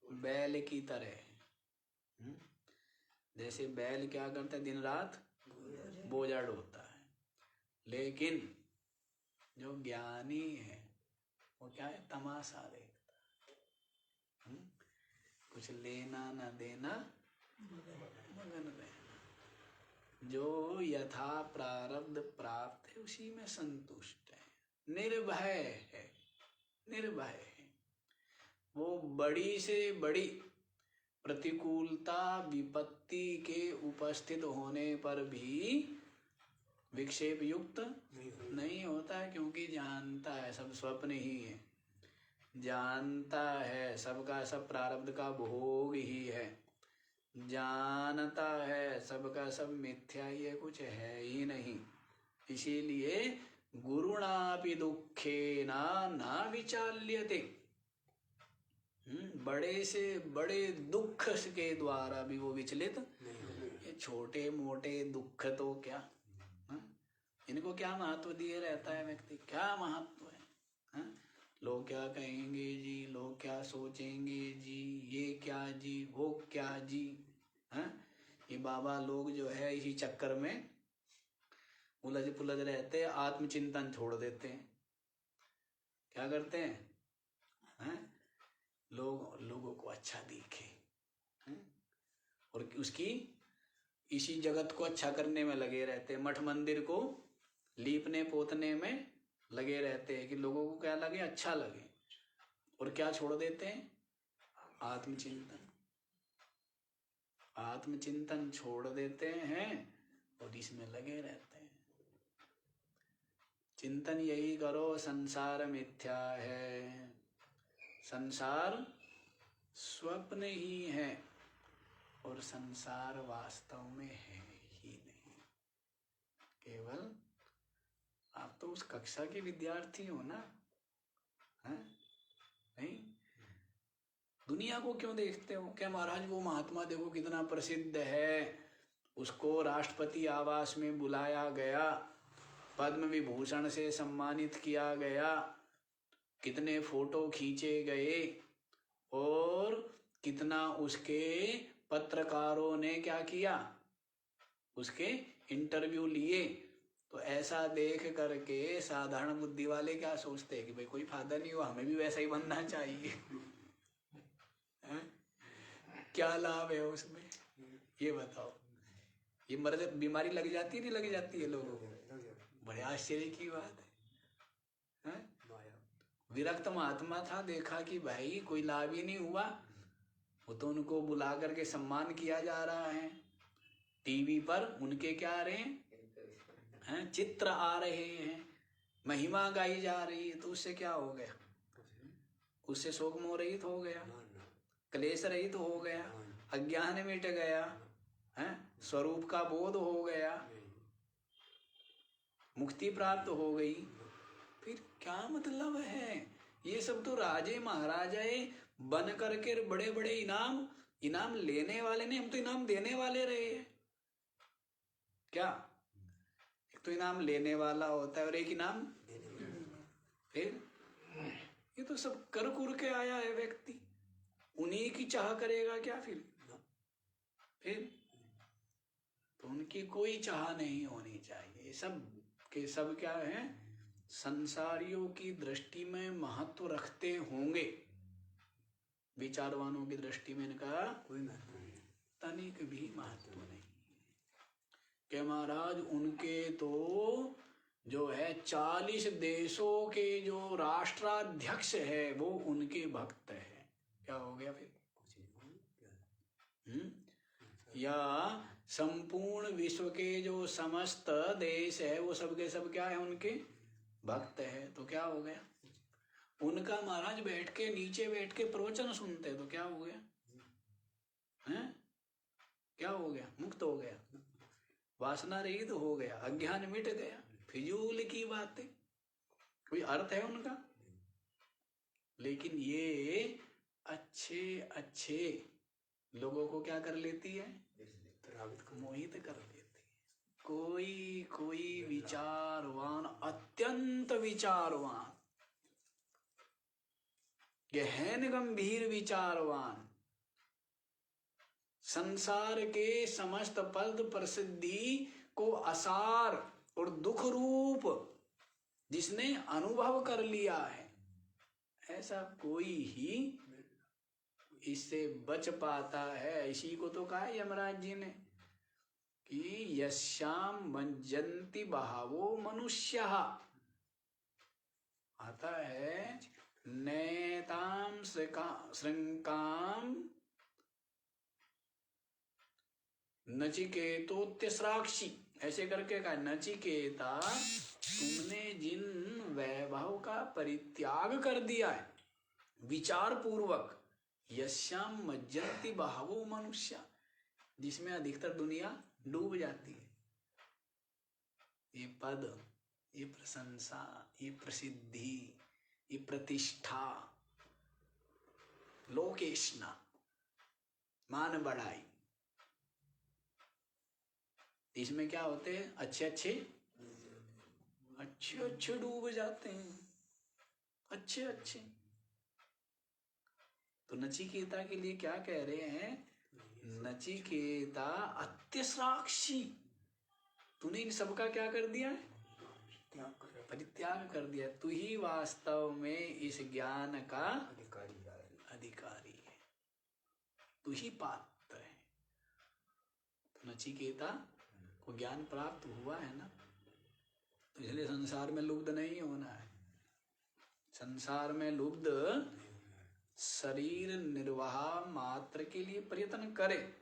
बैल की तरह। जैसे बैल क्या करता है? दिन रात बोझा ढोता है। लेकिन जो ज्ञानी है वो क्या है? तमाशा देखता है। कुछ लेना न देना, मगन रहना। जो यथा प्रारब्ध प्राप्त है उसी में संतुष्ट है, निर्भय है, निर्भय है। वो बड़ी से बड़ी प्रतिकूलता, विपत्ति के उपस्थित होने पर भी विक्षेप युक्त नहीं होता है, क्योंकि जानता है सब स्वप्न ही है, जानता है सबका सब प्रारब्ध का भोग ही है, जानता है सबका सब मिथ्या ही है, कुछ है ही नहीं। इसीलिए गुरुणापि दुखेना ना विचाल्यते। बड़े से बड़े दुख के द्वारा भी वो विचलित नहीं। ये छोटे मोटे दुख तो क्या, इनको क्या महत्व दिए रहता है व्यक्ति, क्या महत्व है, हाँ? लोग क्या कहेंगे जी, लोग क्या सोचेंगे जी, ये क्या जी, वो क्या जी, हाँ? ये बाबा लोग जो है इसी चक्कर में उलझ पुलझ रहते, आत्मचिंतन छोड़ देते हैं। क्या करते हैं, हाँ? लोगों को अच्छा दिखे, हाँ? और उसकी इसी जगत को अच्छा करने में लगे रहते हैं, मठ मंदिर को लीपने पोतने में लगे रहते हैं कि लोगों को क्या लगे, अच्छा लगे, और क्या छोड़ देते हैं, आत्मचिंतन। आत्मचिंतन छोड़ देते हैं और इसमें लगे रहते हैं। चिंतन यही करो, संसार मिथ्या है, संसार स्वप्न ही है और संसार वास्तव में है ही नहीं। केवल आप तो उस कक्षा के विद्यार्थी हो ना, हैं? नहीं, दुनिया को क्यों देखते हो? क्या महाराज वो महात्मा देखो कितना प्रसिद्ध है, उसको राष्ट्रपति आवास में बुलाया गया, पद्म विभूषण से सम्मानित किया गया, कितने फोटो खींचे गए, और कितना उसके पत्रकारों ने क्या किया, उसके इंटरव्यू लिए। तो ऐसा देख करके साधारण बुद्धि वाले क्या सोचते हैं कि भाई कोई फायदा नहीं हुआ, हमें भी वैसा ही बनना चाहिए। क्या लाभ है उसमें, ये बताओ। ये मर्ज बीमारी लग जाती है, नहीं लग जाती है लोगों को? बड़े आश्चर्य की बात है, हैं? विरक्त महात्मा था, देखा कि भाई कोई लाभ ही नहीं हुआ, वो तो उनको बुला करके सम्मान किया जा रहा है, टीवी पर उनके क्या रहे हैं, चित्र आ रहे हैं, महिमा गाई जा रही है, तो उससे क्या हो गया, उससे शोक मोह रहित हो गया, क्लेश रहित हो गया, अज्ञान मिट गया, है स्वरूप का बोध हो गया, मुक्ति प्राप्त हो गई। फिर क्या मतलब है? ये सब तो राजे महाराजाए बन करके बड़े बड़े इनाम लेने वाले नहीं, हम तो इनाम देने वाले रहे हैं। क्या, एक तो इनाम लेने वाला होता है और एक इनाम, फिर ये तो सब कर कुर के आया है व्यक्ति, उन्हीं की चाह करेगा क्या? फिर तो उनकी कोई चाह नहीं होनी चाहिए। सब के सब क्या है, संसारियों की दृष्टि में महत्व रखते होंगे, विचारवानों की दृष्टि में इनका कोई महत्व नहीं, तनिक भी महत्व नहीं। कि महाराज उनके तो जो है 40 देशों के जो राष्ट्राध्यक्ष है वो उनके भक्त है। क्या हो गया फिर? या संपूर्ण विश्व के जो समस्त देश है वो सब के सब क्या है, उनके भक्त है। तो क्या हो गया? उनका महाराज बैठ के नीचे बैठ के प्रवचन सुनते, तो क्या हो गया हैं? क्या हो गया? मुक्त हो गया, वासना रहित हो गया, अज्ञान मिट गया। फिजूल की बातें, कोई अर्थ है उनका? लेकिन ये अच्छे अच्छे लोगों को क्या कर लेती है, मोहित कर लेती है। कोई विचारवान, अत्यंत विचारवान, गहन गंभीर विचारवान, संसार के समस्त पद प्रसिद्धि को असार और दुख रूप जिसने अनुभव कर लिया है, ऐसा कोई ही इससे बच पाता है। इसी को तो कहा यमराज जी ने कि यस्याम मज्जन्ति बहवो मनुष्यः, आता है नैताम श्रृंकाम नचिकेतोत्यस्राक्षी, ऐसे करके कहा, नचिकेता तुमने जिन वैभव का परित्याग कर दिया है विचार पूर्वक, यस्याम मज्जन्ति बहवो मनुष्य, जिसमें अधिकतर दुनिया डूब जाती है, ये पद, ये प्रशंसा, ये प्रसिद्धि, ये प्रतिष्ठा, लोकेशना, मान बढ़ाई, इसमें क्या होते हैं? अच्छे अच्छे अच्छे अच्छे डूब जाते हैं, अच्छे अच्छे। तो नचिकेता के लिए क्या कह रहे हैं? नचिकेता अत्यसाक्षी, तूने इन सब का क्या कर दिया है? परित्याग कर दिया। तू ही वास्तव में इस ज्ञान का अधिकारी है, तू ही पात्र है। तो नचिकेता को ज्ञान प्राप्त हुआ है ना, तो इसलिए संसार में लुब्ध नहीं होना है। संसार में लुब्ध शरीर निर्वाह मात्र के लिए प्रयत्न करें,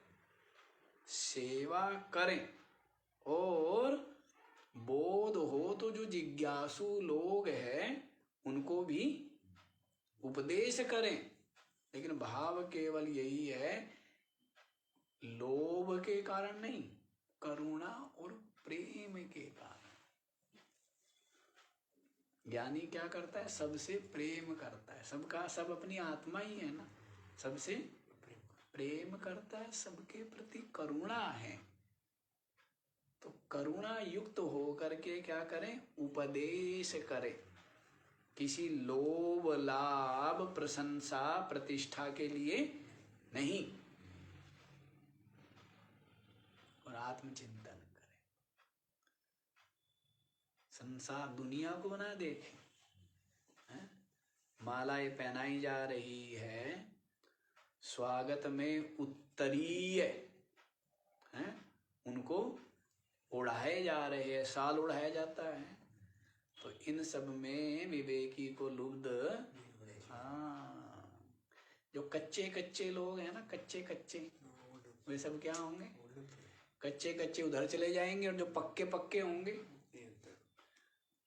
सेवा करें, और बोध हो तो जो जिज्ञासु लोग हैं उनको भी उपदेश करें। लेकिन भाव केवल यही है, लोभ के कारण नहीं, करुणा और प्रेम के कारण। ज्ञानी क्या करता है? सबसे प्रेम करता है, सबका सब अपनी आत्मा ही है ना, सबसे प्रेम करता है, सबके प्रति करुणा है। तो करुणा युक्त होकर के क्या करें? उपदेश करें, किसी लोभ लाभ प्रशंसा प्रतिष्ठा के लिए नहीं, और आत्मचिंतन करें। संसार दुनिया को बना देखे, मालाएं पहनाई जा रही है, स्वागत में उत्तरीय हैं, उनको उड़ाए जा रहे हैं, साल उड़ाया जाता है। तो इन सब में विवेकी को लुब्ध, हाँ, जो कच्चे कच्चे लोग हैं ना, कच्चे कच्चे, वे सब क्या होंगे? कच्चे कच्चे उधर चले जाएंगे, और जो पक्के पक्के होंगे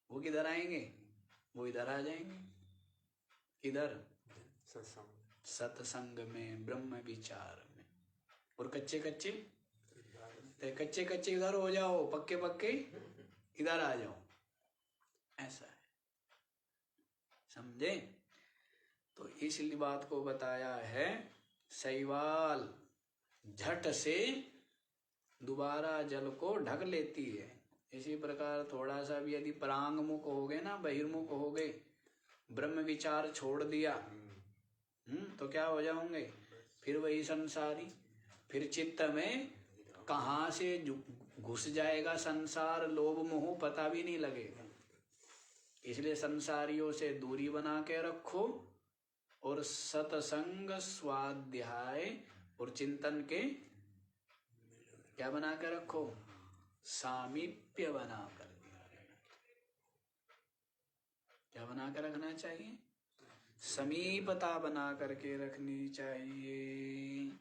वो किधर आएंगे? वो इधर आ जाएंगे। किधर? सत्संग में, ब्रह्म विचार में। और कच्चे कच्चे, तो कच्चे कच्चे इधर हो जाओ, पक्के पक्के इधर आ जाओ, ऐसा है, समझे? तो इसलिए बात को बताया है, शैवाल झट से दोबारा जल को ढक लेती है। इसी प्रकार थोड़ा सा भी यदि परांगमुख हो गए ना, बहिर्मुख हो गए, ब्रह्म विचार छोड़ दिया, तो क्या हो जाओगे? फिर वही संसारी। फिर चित्त में कहाँ से घुस जाएगा संसार, लोभ मोह, पता भी नहीं लगेगा। इसलिए संसारियों से दूरी बना के रखो, और सत्संग स्वाध्याय और चिंतन के क्या बना के रखो? सामीप्य बना कर। क्या बना कर रखना चाहिए? समीपता बना करके रखनी चाहिए,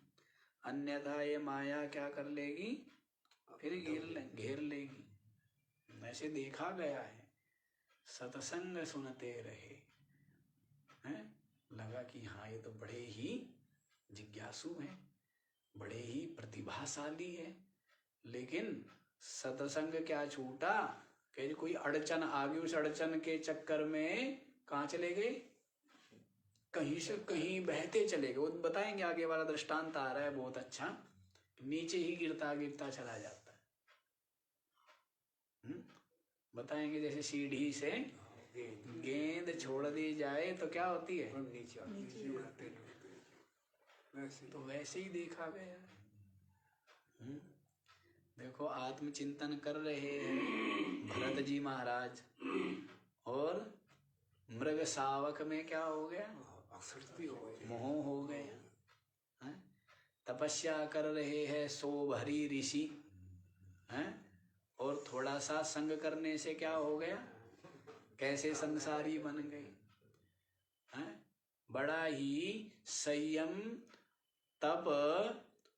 अन्यथा ये माया क्या कर लेगी? फिर घेर लेगी। ऐसे देखा गया है, सत्संग सुनते रहे हैं, लगा कि हाँ ये तो बड़े ही जिज्ञासु हैं, बड़े ही प्रतिभाशाली है, लेकिन सत्संग क्या छूटा कि कोई अड़चन आ गई, उस अड़चन के चक्कर में कहाँ चले गए? कहीं से कहीं बहते चले गए। वो बताएंगे, आगे वाला दृष्टांत आ रहा है बहुत अच्छा, नीचे ही गिरता गिरता चला जाता है। बताएंगे जैसे सीढ़ी से गेंद छोड़ दी जाए तो क्या होती है? नीचे। तो वैसे ही देखा गया। देखो आत्मचिंतन कर रहे हैं भरत जी महाराज, और मृग शावक में क्या हो गया? मोह हो गया। तपस्या कर रहे हैं सोभरी ऋषि, और थोड़ा सा संग करने से क्या हो गया? कैसे संसारी बन गए। बड़ा ही संयम, तप,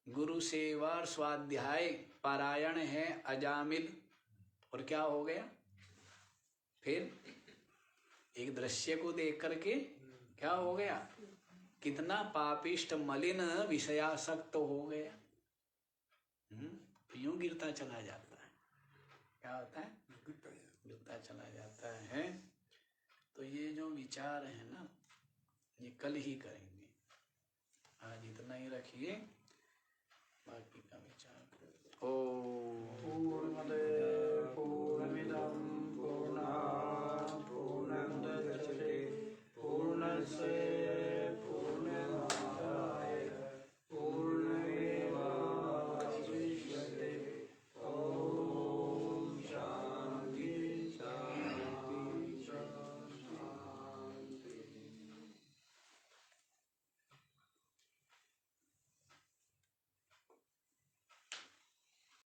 गुरु सेवा और स्वाध्याय पारायण है अजामिल, और क्या हो गया? फिर एक दृश्य को देख करके क्या हो गया? कितना पापिष्ट मलिन विषयासक्त हो गया। यूं गिरता चला जाता है। क्या होता है? गिरता चला जाता है। तो ये जो विचार है ना, ये कल ही करेंगे, आज इतना ही रखिए, बाकी का विचार। ओ